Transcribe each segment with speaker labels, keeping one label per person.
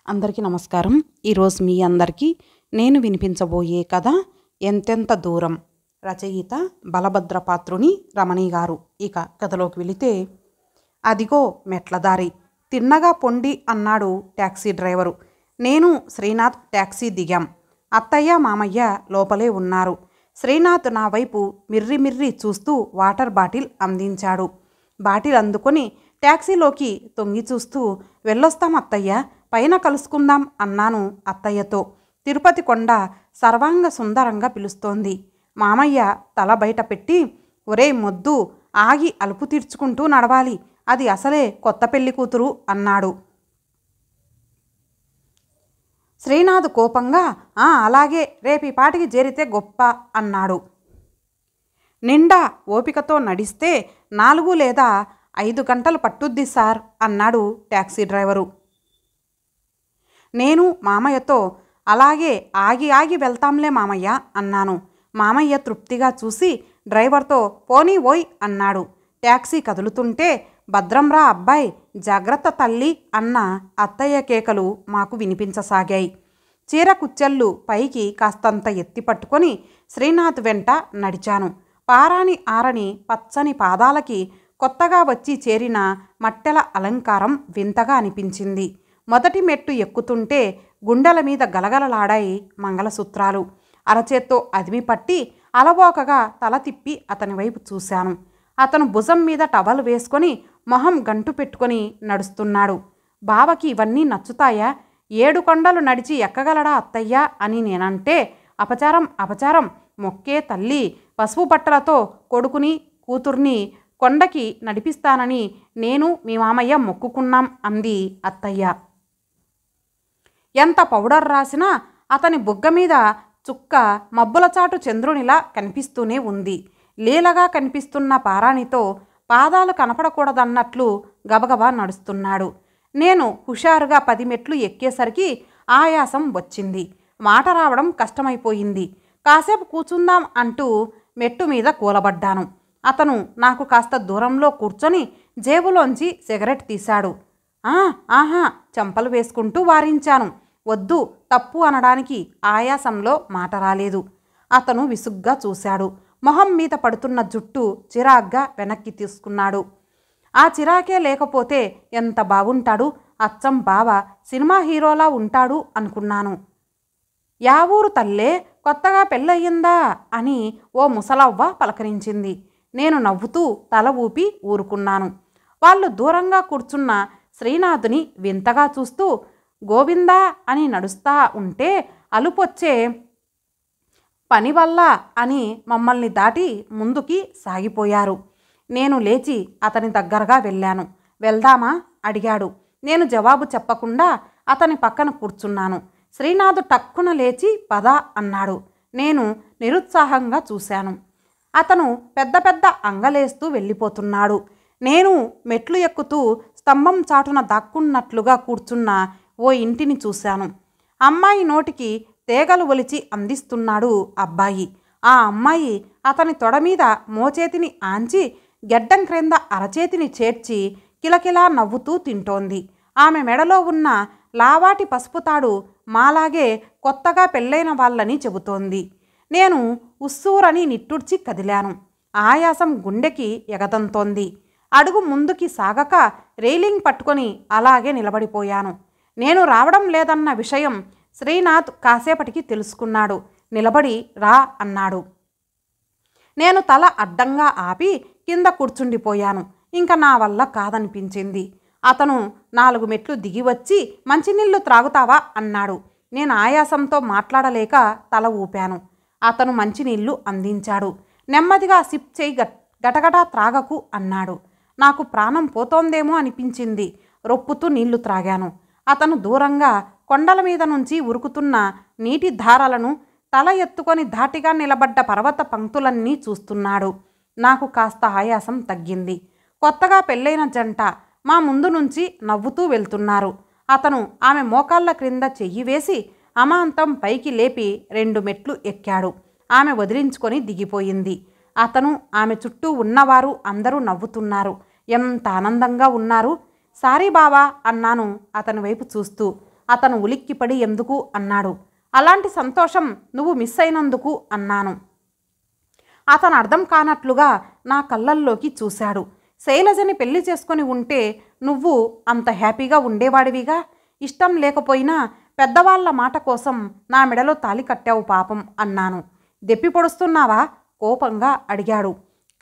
Speaker 1: అందరికీ నమస్కారం. ఈరోజు మీ అందరికీ నేను వినిపించబోయే కథ ఎంతెంత దూరం. రచయిత బలభద్రపాత్రుని రమణి గారు. ఇక కథలోకి వెళితే, అదిగో మెట్లదారి, తిన్నగా పొండి అన్నాడు ట్యాక్సీ డ్రైవరు. నేను శ్రీనాథ్ ట్యాక్సీ దిగాం. అత్తయ్య మామయ్య లోపలే ఉన్నారు. శ్రీనాథ్ నా వైపు మిర్రి మిర్రి చూస్తూ వాటర్ బాటిల్ అందించాడు. బాటిల్ అందుకొని ట్యాక్సీలోకి తొంగి చూస్తూ, వెళ్ళొస్తాం అత్తయ్య, పైన కలుసుకుందాం అన్నాను అత్తయ్యతో. తిరుపతి కొండ సర్వాంగ సుందరంగా పిలుస్తోంది. మామయ్య తల బయట పెట్టి, ఒరే మొద్దు, ఆగి అలుపు తీర్చుకుంటూ నడవాలి, అది అసలే కొత్త పెళ్లి కూతురు అన్నాడు. శ్రీనాథ్ కోపంగా, అలాగే, రేపి పాటికి చేరితే గొప్ప అన్నాడు. నిండా ఓపికతో నడిస్తే 4 లేదా 5 గంటలు పట్టుద్ది సార్ అన్నాడు ట్యాక్సీ డ్రైవరు. నేను మామయ్యతో, అలాగే, ఆగి ఆగి వెళ్తాంలే మామయ్య అన్నాను. మామయ్య తృప్తిగా చూసి డ్రైవర్తో, పోనీ ఓయ్ అన్నాడు. ట్యాక్సీ కదులుతుంటే, భద్రంరా అబ్బాయి, జాగ్రత్త తల్లి అన్న అత్తయ్య కేకలు మాకు వినిపించసాగాయి. చీర కుచ్చెళ్ళు పైకి కాస్తంత ఎత్తి పట్టుకొని శ్రీనాథ్ వెంట నడిచాను. పారాని ఆరని పచ్చని పాదాలకి కొత్తగా వచ్చి చేరిన మట్టెల అలంకారం వింతగా అనిపించింది. మొదటి మెట్టు ఎక్కుతుంటే గుండెల మీద గలగలలాడాయి మంగళసూత్రాలు. అరచేత్తో అదిమి పట్టి అలవోకగా తల తిప్పి అతని వైపు చూశాను. అతను భుజం మీద టవల్ వేసుకొని మొహం గంటు పెట్టుకొని నడుస్తున్నాడు. బావకి ఇవన్నీ నచ్చుతాయా? 7 కొండలు నడిచి ఎక్కగలడా అత్తయ్యా అని నేనంటే, అపచారం అపచారం, మొక్కే తల్లి, పసుపు బట్టలతో కొడుకుని కూతుర్ని కొండకి నడిపిస్తానని నేను మీ మామయ్య మొక్కుకున్నాం అంది అత్తయ్య. ఎంత పౌడర్ రాసినా అతని బుగ్గ మీద చుక్క మబ్బుల చాటు చంద్రునిలా కనిపిస్తూనే ఉంది. లీలగా కనిపిస్తున్న పారాణితో పాదాలు కనపడకూడదన్నట్లు గబగబా నడుస్తున్నాడు. నేను హుషారుగా 10 మెట్లు ఎక్కేసరికి ఆయాసం వచ్చింది. మాట రావడం కష్టమైపోయింది. కాసేపు కూర్చుందాం అంటూ మెట్టు మీద కూలబడ్డాను. అతను నాకు కాస్త దూరంలో కూర్చొని జేబులోంచి సిగరెట్ తీశాడు. ఆహా చెంపలు వేసుకుంటూ వారించాను. వద్దు, తప్పు అనడానికి ఆయాసంలో మాట రాలేదు. అతను విసుగ్గా చూశాడు. మొహం మీద పడుతున్న జుట్టు చిరాగ్గా వెనక్కి తీసుకున్నాడు. ఆ చిరాకే లేకపోతే ఎంత బాగుంటాడు, అచ్చం బావ సినిమా హీరోలా ఉంటాడు అనుకున్నాను. యా ఊరు తల్లే, కొత్తగా పెళ్ళయిందా అని ఓ ముసలవ్వ పలకరించింది. నేను నవ్వుతూ తల ఊపి ఊరుకున్నాను. వాళ్ళు దూరంగా కూర్చున్న శ్రీనాథుని వింతగా చూస్తూ, గోవిందా అని నడుస్తా ఉంటే అలుపొచ్చే పని వల్ల అని మమ్మల్ని దాటి ముందుకి సాగిపోయారు. నేను లేచి అతని దగ్గరగా వెళ్ళాను. వెళ్దామా అడిగాడు. నేను జవాబు చెప్పకుండా అతని పక్కన కూర్చున్నాను. శ్రీనాథు టక్కున లేచి పద అన్నాడు. నేను నిరుత్సాహంగా చూశాను. అతను పెద్ద పెద్ద అంగలేస్తూ వెళ్ళిపోతున్నాడు. నేను మెట్లు ఎక్కుతూ స్తంభం చాటున దాక్కున్నట్లుగా కూర్చున్న ఓ ఇంటిని చూశాను. అమ్మాయి నోటికి తేగలు ఒలిచి అందిస్తున్నాడు అబ్బాయి. ఆ అమ్మాయి అతని తొడ మీద మోచేతిని ఆంచి గెడ్డం క్రింద అరచేతిని చేర్చి కిలకిలా నవ్వుతూ తింటోంది. ఆమె మెడలో ఉన్న లావాటి పసుపుతాడు మాలాగే కొత్తగా పెళ్ళైన వాళ్ళని చెబుతోంది. నేను ఉస్సూరని నిట్టూర్చి కదిలాను. ఆయాసం గుండెకి ఎగదంతోంది. అడుగు ముందుకి సాగక రైలింగ్ పట్టుకొని అలాగే నిలబడిపోయాను. నేను రావడం లేదన్న విషయం శ్రీనాథ్ కాసేపటికి తెలుసుకున్నాడు. నిలబడి రా అన్నాడు. నేను తల అడ్డంగా ఆపి కింద కూర్చుండిపోయాను. ఇంకా నా వల్ల కాదనిపించింది. అతను 4 మెట్లు దిగి వచ్చి, మంచినీళ్ళు త్రాగుతావా అన్నాడు. నేను ఆయాసంతో మాట్లాడలేక తల ఊపాను. అతను మంచినీళ్లు అందించాడు. నెమ్మదిగా సిప్ చేయి, గటగటా త్రాగకు అన్నాడు. నాకు ప్రాణం పోతోందేమో అనిపించింది. రొప్పుతూ నీళ్లు త్రాగాను. అతను దూరంగా కొండల మీద నుంచి ఉరుకుతున్న నీటి ధారలను, తల ఎత్తుకొని ధాటిగా నిలబడ్డ పర్వత పంక్తులన్నీ చూస్తున్నాడు. నాకు కాస్త ఆయాసం తగ్గింది. కొత్తగా పెళ్ళైన జంట మా ముందు నుంచి నవ్వుతూ వెళ్తున్నారు. అతను ఆమె మోకాళ్ళ క్రింద చెయ్యి వేసి అమాంతం పైకి లేపి 2 మెట్లు ఎక్కాడు. ఆమె వదిలించుకొని దిగిపోయింది. అతను, ఆమె చుట్టూ ఉన్నవారు అందరూ నవ్వుతున్నారు. ఎంత ఆనందంగా ఉన్నారు. సారీ బావా అన్నాను అతని వైపు చూస్తూ. అతను ఉలిక్కిపడి ఎందుకు అన్నాడు. అలాంటి సంతోషం నువ్వు మిస్ అయినందుకు అన్నాను. అతను అర్థం కానట్లుగా నా కళ్ళల్లోకి చూశాడు. శైలజని పెళ్లి చేసుకొని ఉంటే నువ్వు అంత హ్యాపీగా ఉండేవాడివిగా. ఇష్టం లేకపోయినా పెద్దవాళ్ల మాట కోసం నా మెడలో తాళి కట్టావు పాపం అన్నాను. దెప్పి పొడుస్తున్నావా కోపంగా అడిగాడు.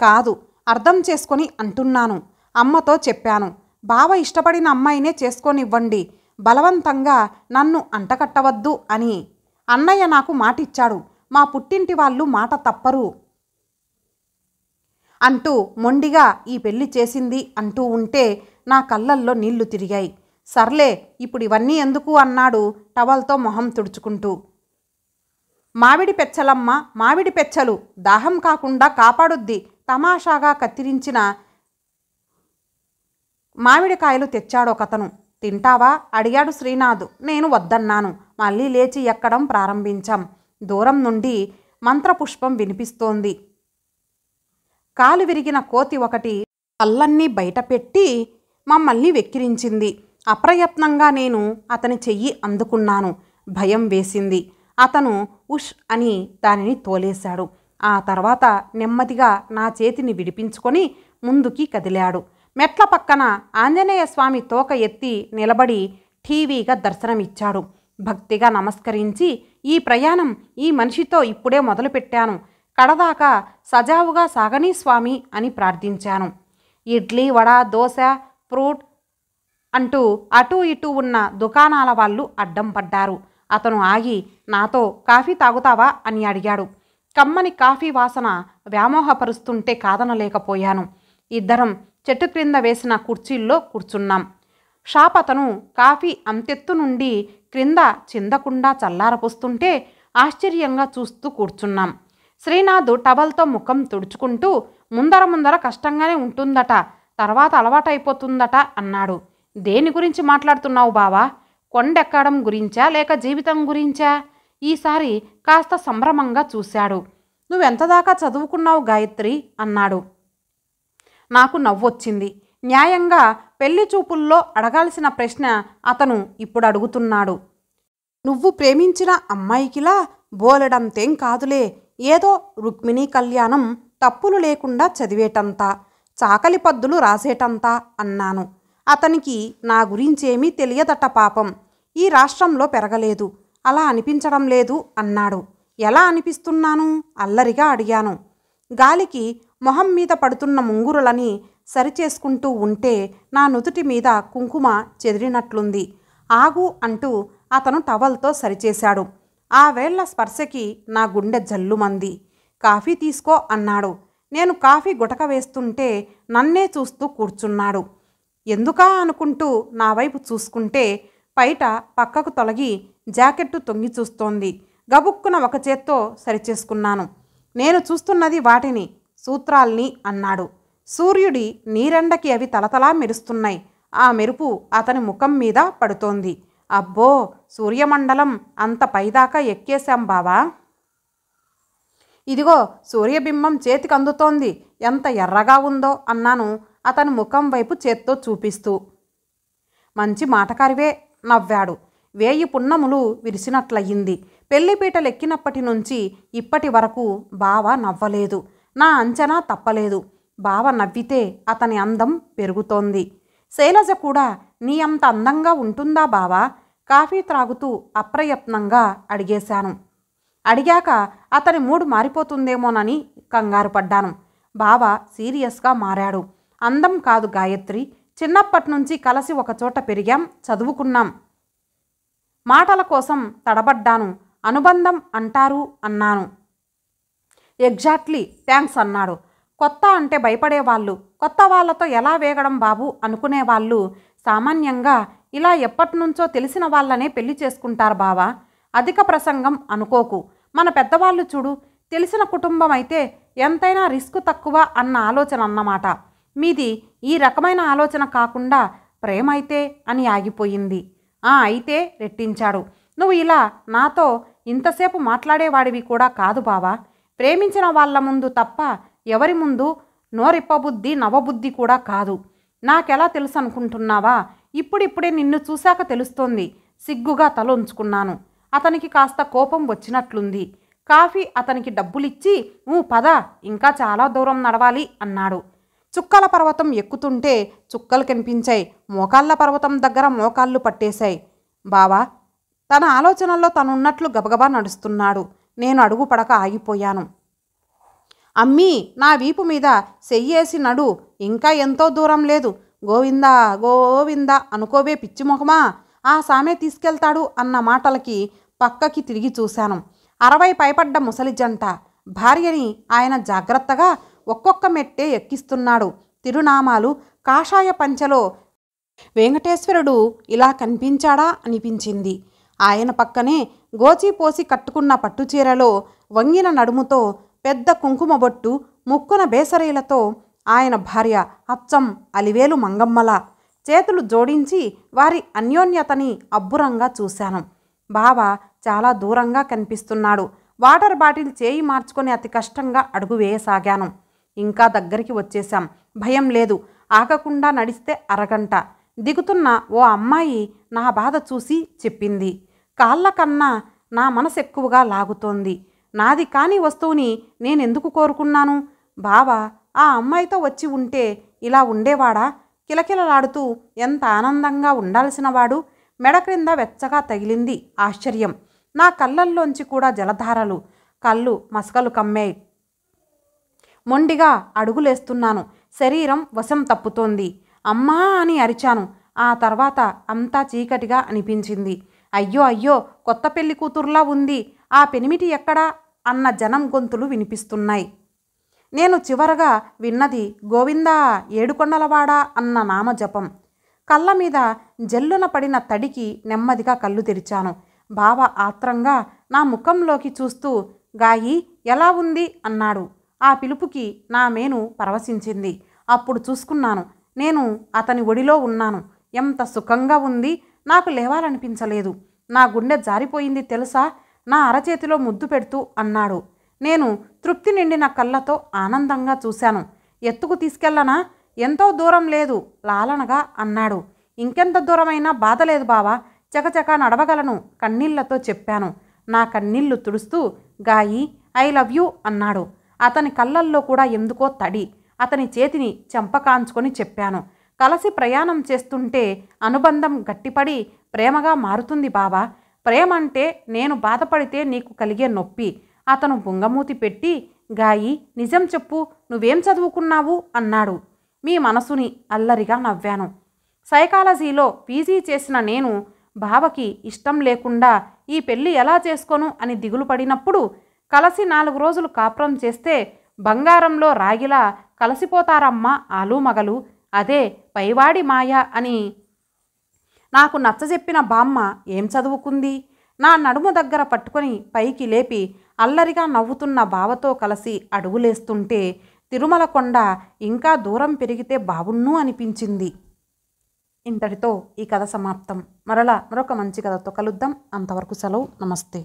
Speaker 1: కాదు, అర్థం చేసుకొని అంటున్నాను. అమ్మతో చెప్పాను, బావ ఇష్టపడిన అమ్మాయినే చేసుకొనివ్వండి, బలవంతంగా నన్ను అంటకట్టవద్దు అని. అన్నయ్య నాకు మాటిచ్చాడు, మా పుట్టింటి వాళ్ళు మాట తప్పరు అంటూ మొండిగా ఈ పెళ్లి చేసింది అంటూ ఉంటే నా కళ్ళల్లో నీళ్లు తిరిగాయి. సర్లే, ఇప్పుడు ఇవన్నీ ఎందుకు అన్నాడు టవల్తో మొహం తుడుచుకుంటూ. మామిడి పెచ్చలమ్మ, మామిడి పెచ్చలు దాహం కాకుండా కాపాడుద్ది. తమాషాగా కత్తిరించిన మామిడికాయలు తెచ్చాడొకతను. తింటావా అడిగాడు శ్రీనాథ్. నేను వద్దన్నాను. మళ్ళీ లేచి ఎక్కడం ప్రారంభించాం. దూరం నుండి మంత్రపుష్పం వినిపిస్తోంది. కాలు విరిగిన కోతి ఒకటి కళ్ళన్నీ బయటపెట్టి మమ్మల్ని వెక్కిరించింది. అప్రయత్నంగా నేను అతని చెయ్యి అందుకున్నాను. భయం వేసింది. అతను ఉష్ అని దానిని తోలేశాడు. ఆ తర్వాత నెమ్మదిగా నా చేతిని విడిపించుకొని ముందుకి కదిలాడు. మెట్ల పక్కన ఆంజనేయ స్వామి తోక ఎత్తి నిలబడి టీవీగా దర్శనమిచ్చాడు. భక్తిగా నమస్కరించి, ఈ ప్రయాణం ఈ మనిషితో ఇప్పుడే మొదలుపెట్టాను, కడదాకా సజావుగా సాగనీ స్వామి అని ప్రార్థించాను. ఇడ్లీ, వడ, దోశ, ఫ్రూట్ అంటూ అటూ ఇటూ ఉన్న దుకాణాల వాళ్ళు అడ్డం పడ్డారు. అతను ఆగి నాతో కాఫీ తాగుతావా అని అడిగాడు. కమ్మని కాఫీ వాసన వ్యామోహపరుస్తుంటే కాదనలేకపోయాను. ఇద్దరం చెట్టు క్రింద వేసిన కుర్చీల్లో కూర్చున్నాం. షాప్ అతను కాఫీ అంతెత్తు నుండి క్రింద చిందకుండా చల్లారపోస్తుంటే ఆశ్చర్యంగా చూస్తూ కూర్చున్నాం. శ్రీనాథ్ టవల్తో ముఖం తుడుచుకుంటూ ముందర కష్టంగానే ఉంటుందట, తర్వాత అలవాటైపోతుందట అన్నాడు. దేని గురించి మాట్లాడుతున్నావు బావా? కొండెక్కడం గురించా లేక జీవితం గురించా? ఈసారి కాస్త సంభ్రమంగా చూశాడు. నువ్వెంతదాకా చదువుకున్నావు గాయత్రి అన్నాడు. నాకు నవ్వొచ్చింది. న్యాయంగా పెళ్లి చూపుల్లో అడగాల్సిన ప్రశ్న అతను ఇప్పుడు అడుగుతున్నాడు. నువ్వు ప్రేమించిన అమ్మాయికిలా బోలెడంతేం కాదులే, ఏదో రుక్మిణీ కళ్యాణం తప్పులు లేకుండా చదివేటంత, చాకలి పద్దులు రాసేటంత అన్నాను. అతనికి నా గురించేమీ తెలియదట పాపం. ఈ రాష్ట్రంలో పెరగలేదు, అలా అనిపించడం లేదు అన్నాడు. ఎలా అనిపిస్తున్నాను అల్లరిగా అడిగాను. గాలికి మొహం మీద పడుతున్న ముంగురులని సరిచేసుకుంటూ ఉంటే నా నుదుటి మీద కుంకుమ చెదిరినట్లుంది. ఆగు అంటూ అతను టవల్తో సరిచేశాడు. ఆ వేళ్ల స్పర్శకి నా గుండె జల్లుమంది. కాఫీ తీసుకో అన్నాడు. నేను కాఫీ గుటక వేస్తుంటే నన్నే చూస్తూ కూర్చున్నాడు. ఎందుకా అనుకుంటూ నా వైపు చూసుకుంటే పైట పక్కకు తొలగి జాకెట్టు తొంగి చూస్తోంది. గబుక్కున ఒక చేత్తో సరిచేసుకున్నాను. నేను చూస్తున్నది వాటిని, సూత్రాల్ని అన్నాడు. సూర్యుడి నీరెండకి అవి తలతలా మెరుస్తున్నాయి. ఆ మెరుపు అతని ముఖం మీద పడుతోంది. అబ్బో, సూర్యమండలం అంత పైదాకా ఎక్కేశాం బావా. ఇదిగో సూర్యబింబం చేతికి అందుతోంది, ఎంత ఎర్రగా ఉందో అన్నాను అతని ముఖం వైపు చేత్తో చూపిస్తూ. మంచి మాటకారివే నవ్వాడు. 1000 పున్నములు విరిసినట్లయింది. పెళ్లిపీటలెక్కినప్పటి నుంచి ఇప్పటి వరకు బావ నవ్వలేదు. నా అంచనా తప్పలేదు. బావ నవ్వితే అతని అందం పెరుగుతోంది. శైలజ కూడా నీ అంత అందంగా ఉంటుందా బావా? కాఫీ త్రాగుతూ అప్రయత్నంగా అడిగేశాను. అడిగాక అతని మూడు మారిపోతుందేమోనని కంగారు పడ్డాను. బావ సీరియస్గా మారాడు. అందం కాదు గాయత్రి, చిన్నప్పటి నుంచి కలిసి ఒకచోట పెరిగాం, చదువుకున్నాం. మాటల కోసం తడబడ్డాను. అనుబంధం అంటారు అన్నాను. ఎగ్జాక్ట్లీ, థ్యాంక్స్ అన్నాడు. కొత్త అంటే భయపడేవాళ్ళు, కొత్త వాళ్ళతో ఎలా వేగడం బాబు అనుకునేవాళ్ళు సామాన్యంగా ఇలా ఎప్పటినుంచో తెలిసిన వాళ్ళనే పెళ్లి చేసుకుంటారు బావా. అధిక ప్రసంగం అనుకోకు. మన పెద్దవాళ్ళు చూడు, తెలిసిన కుటుంబం అయితే ఎంతైనా రిస్క్ తక్కువ అన్న ఆలోచన అన్నమాట. మీది ఈ రకమైన ఆలోచన కాకుండా ప్రేమైతే అని ఆగిపోయింది. అయితే రెట్టించాడు. నువ్వు ఇలా నాతో ఇంతసేపు మాట్లాడేవాడివి కూడా కాదు బావా. ప్రేమించిన వాళ్ళ ముందు తప్ప ఎవరి ముందు నోరిప్పబుద్ధి నవబుద్ధి కూడా కాదు. నాకెలా తెలుసు అనుకుంటున్నావా? ఇప్పుడిప్పుడే నిన్ను చూశాక తెలుస్తోంది. సిగ్గుగా తల ఉంచుకున్నాను. అతనికి కాస్త కోపం వచ్చినట్లుంది. కాఫీ అతనికి డబ్బులిచ్చి పద, ఇంకా చాలా దూరం నడవాలి అన్నాడు. చుక్కల పర్వతం ఎక్కుతుంటే చుక్కలు కనిపించాయి. మోకాళ్ళ పర్వతం దగ్గర మోకాళ్ళు పట్టేశాయి. బావా తన ఆలోచనల్లో తనున్నట్లు గబగబా నడుస్తున్నాడు. నేను అడుగు పడక ఆగిపోయాను. అమ్మీ, నా వీపు మీద చెయ్యేసి నడు, ఇంకా ఎంతో దూరం లేదు. గోవిందా గోవిందా అనుకోవే పిచ్చిమొహమా, ఆ సామే తీసుకెళ్తాడు అన్న మాటలకి పక్కకి తిరిగి చూశాను. 60 పైపడ్డ ముసలి జంట. భార్యని ఆయన జాగ్రత్తగా ఒక్కొక్క మెట్టే ఎక్కిస్తున్నాడు. తిరునామాలు, కాషాయ పంచెలో వెంకటేశ్వరుడు ఇలా కనిపించాడా అనిపించింది. ఆయన పక్కనే గోచిపోసి కట్టుకున్న పట్టుచీరలో వంగిన నడుముతో పెద్ద కుంకుమ బొట్టు, ముక్కున బేసరీలతో ఆయన భార్య అచ్చం అలివేలు మంగమ్మల. చేతులు జోడించి వారి అన్యోన్యతని అబ్బురంగా చూశాను. బావ చాలా దూరంగా కనిపిస్తున్నాడు. వాటర్ బాటిల్ చేయి మార్చుకొని అతి కష్టంగా అడుగు వేయసాగాను. ఇంకా దగ్గరికి వచ్చేశాం. భయం లేదు. ఆగకుండా నడిస్తే అరగంట. దిగుతున్న ఓ అమ్మాయి నా బాధ చూసి చెప్పింది. కాళ్ళ కన్నా నా మనసు ఎక్కువగా లాగుతోంది. నాది కాని వస్తువుని నేనెందుకు కోరుకున్నాను? బావ ఆ అమ్మాయితో వచ్చి ఉంటే ఇలా ఉండేవాడా? కిలకిలలాడుతూ ఎంత ఆనందంగా ఉండాల్సినవాడు. మెడ క్రింద వెచ్చగా తగిలింది ఆశ్చర్యం. నా కళ్ళల్లోంచి కూడా జలధారలు. కళ్ళు మసకలు కమ్మాయి. మొండిగా అడుగులేస్తున్నాను. శరీరం వశం తప్పుతోంది. అమ్మా అని అరిచాను. ఆ తర్వాత అంతా చీకటిగా అనిపించింది. అయ్యో అయ్యో, కొత్త పెళ్లి కూతుర్లా ఉంది. ఆ పెనిమిటి ఎక్కడా అన్న జనం గొంతులు వినిపిస్తున్నాయి. నేను చివరగా విన్నది గోవిందా ఏడుకొండలవాడా అన్న నామజపం. కళ్ళ మీద జల్లున పడిన తడికి నెమ్మదిగా కళ్ళు తెరిచాను. బావ ఆత్రంగా నా ముఖంలోకి చూస్తూ గాయి ఎలా ఉంది అన్నాడు. ఆ పిలుపుకి నా మేను పరవశించింది. అప్పుడు చూసుకున్నాను. నేను అతని ఒడిలో ఉన్నాను. ఎంత సుఖంగా ఉంది. నాకు లేవాలనిపించలేదు. నా గుండె జారిపోయింది తెలుసా? నా అరచేతిలో ముద్దు పెడుతూ అన్నాడు. నేను తృప్తి నిండిన కళ్ళతో ఆనందంగా చూశాను. ఎత్తుకు తీసుకెళ్ళనా? ఎంతో దూరం లేదు లాలనగా అన్నాడు. ఇంకెంత దూరమైనా బాధ లేదు బావా, చకచకా నడవగలను కన్నీళ్లతో చెప్పాను. నా కన్నీళ్లు తుడుస్తూ గాయి ఐ లవ్ యూ అన్నాడు. అతని కళ్ళల్లో కూడా ఎందుకో తడి. అతని చేతిని చెంపకాంచుకొని చెప్పాను. కలిసి ప్రయాణం చేస్తుంటే అనుబంధం గట్టిపడి ప్రేమగా మారుతుంది బావా. ప్రేమంటే నేను బాధపడితే నీకు కలిగే నొప్పి. అతను బుంగమూతి పెట్టి గాయి నిజం చెప్పు, నువ్వేం చదువుకున్నావు అన్నాడు. మీ మనసుని అల్లరిగా నవ్వాను. సైకాలజీలో పీజీ చేసిన నేను బావకి ఇష్టం లేకుండా ఈ పెళ్ళి ఎలా చేసుకోను అని దిగులు పడినప్పుడు కలిసి 4 రోజులు కాపురం చేస్తే బంగారంలో రాగిలా కలిసిపోతారమ్మా ఆలుమగలు, అదే పైవాడి మాయ అని నాకు నచ్చజెప్పిన బామ్మ ఏం చదువుకుంది? నా నడుము దగ్గర పట్టుకొని పైకి లేపి అల్లరిగా నవ్వుతున్న బావతో కలిసి అడుగులేస్తుంటే తిరుమల కొండ ఇంకా దూరం పెరిగితే బావున్నూ అనిపించింది. ఇంతటితో ఈ కథ సమాప్తం. మరలా మరొక మంచి కథతో కలుద్దాం. అంతవరకు సెలవు. నమస్తే.